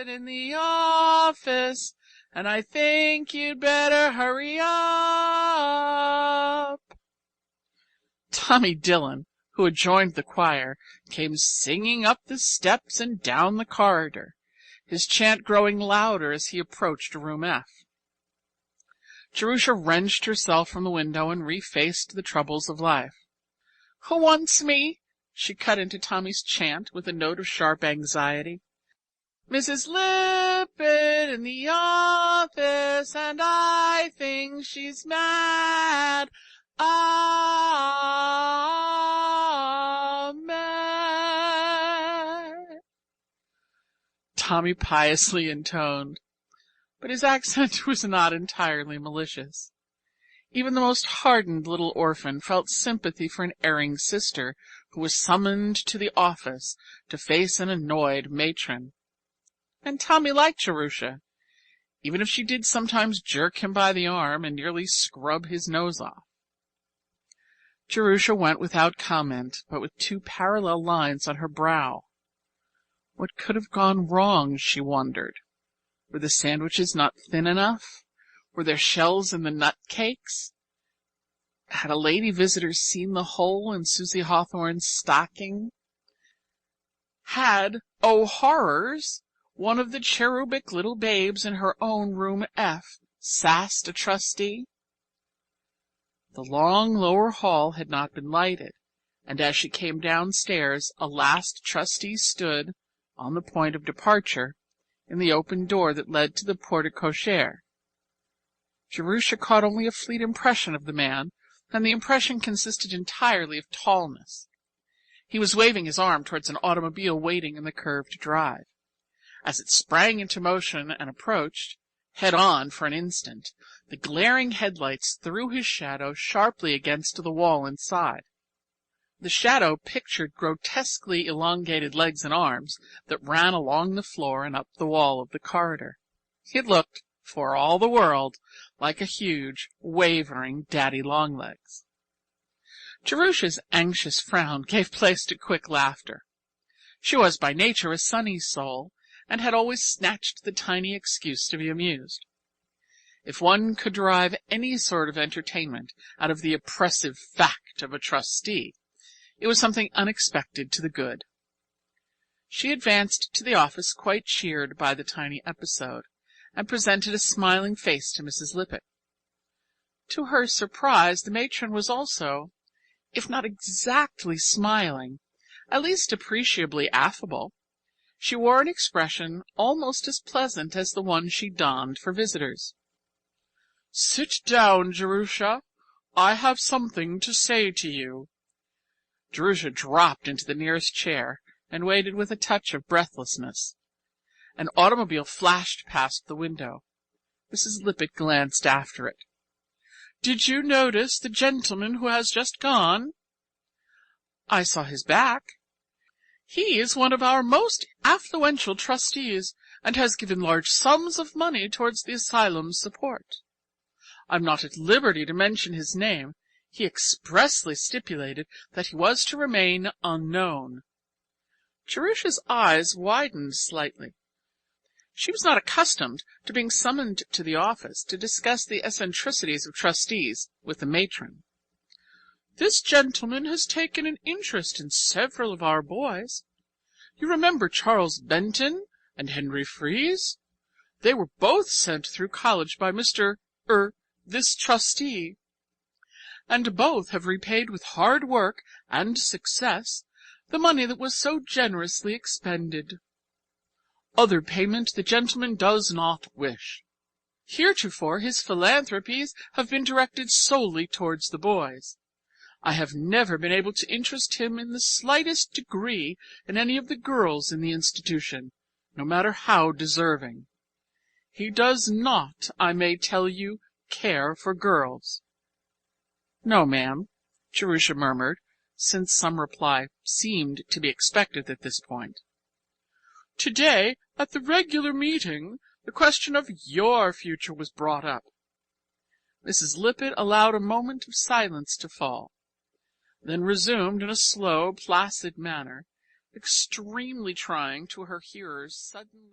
Abbott in the office, and I think you'd better hurry up. Tommy Dillon, who had joined the choir, came singing up the steps and down the corridor, his chant growing louder as he approached room F. Jerusha wrenched herself from the window and refaced the troubles of life. "Who wants me?" she cut into Tommy's chant with a note of sharp anxiety. "Mrs. Lippett in the office, and I think she's mad. Amen." Tommy piously intoned, but his accent was not entirely malicious. Even the most hardened little orphan felt sympathy for an erring sister who was summoned to the office to face an annoyed matron. And Tommy liked Jerusha, even if she did sometimes jerk him by the arm and nearly scrub his nose off. Jerusha went without comment, but with 2 parallel lines on her brow. What could have gone wrong, she wondered. Were the sandwiches not thin enough? Were there shells in the nut cakes? Had a lady visitor seen the hole in Susie Hawthorne's stocking? Had, oh horrors, one of the cherubic little babes in her own room F sassed a trustee? The long lower hall had not been lighted, and as she came downstairs, a last trustee stood, on the point of departure, in the open door that led to the porte-cochere. Jerusha caught only a fleet impression of the man, and the impression consisted entirely of tallness. He was waving his arm towards an automobile waiting in the curved drive. As it sprang into motion and approached, head-on for an instant, the glaring headlights threw his shadow sharply against the wall inside. The shadow pictured grotesquely elongated legs and arms that ran along the floor and up the wall of the corridor. It looked, for all the world, like a huge, wavering daddy-long-legs. Jerusha's anxious frown gave place to quick laughter. She was by nature a sunny soul, and had always snatched the tiny excuse to be amused. If one could derive any sort of entertainment out of the oppressive fact of a trustee, it was something unexpected to the good. She advanced to the office quite cheered by the tiny episode, and presented a smiling face to Mrs. Lippett. To her surprise, the matron was also, if not exactly smiling, at least appreciably affable. She wore an expression almost as pleasant as the one she donned for visitors. "Sit down, Jerusha. I have something to say to you." Jerusha dropped into the nearest chair and waited with a touch of breathlessness. An automobile flashed past the window. Mrs. Lippett glanced after it. "Did you notice the gentleman who has just gone?" "I saw his back." "He is one of our most affluential trustees, and has given large sums of money towards the asylum's support. I'm not at liberty to mention his name. He expressly stipulated that he was to remain unknown." Jerusha's eyes widened slightly. She was not accustomed to being summoned to the office to discuss the eccentricities of trustees with the matron. "This gentleman has taken an interest in several of our boys. You remember Charles Benton and Henry Fries? They were both sent through college by this trustee, and both have repaid with hard work and success the money that was so generously expended. Other payment the gentleman does not wish. Heretofore his philanthropies have been directed solely towards the boys. I have never been able to interest him in the slightest degree in any of the girls in the institution, no matter how deserving. He does not, I may tell you, care for girls." "No, ma'am," Jerusha murmured, since some reply seemed to be expected at this point. "Today, at the regular meeting, the question of your future was brought up." Mrs. Lippett allowed a moment of silence to fall, then resumed in a slow, placid manner, extremely trying to her hearers' suddenly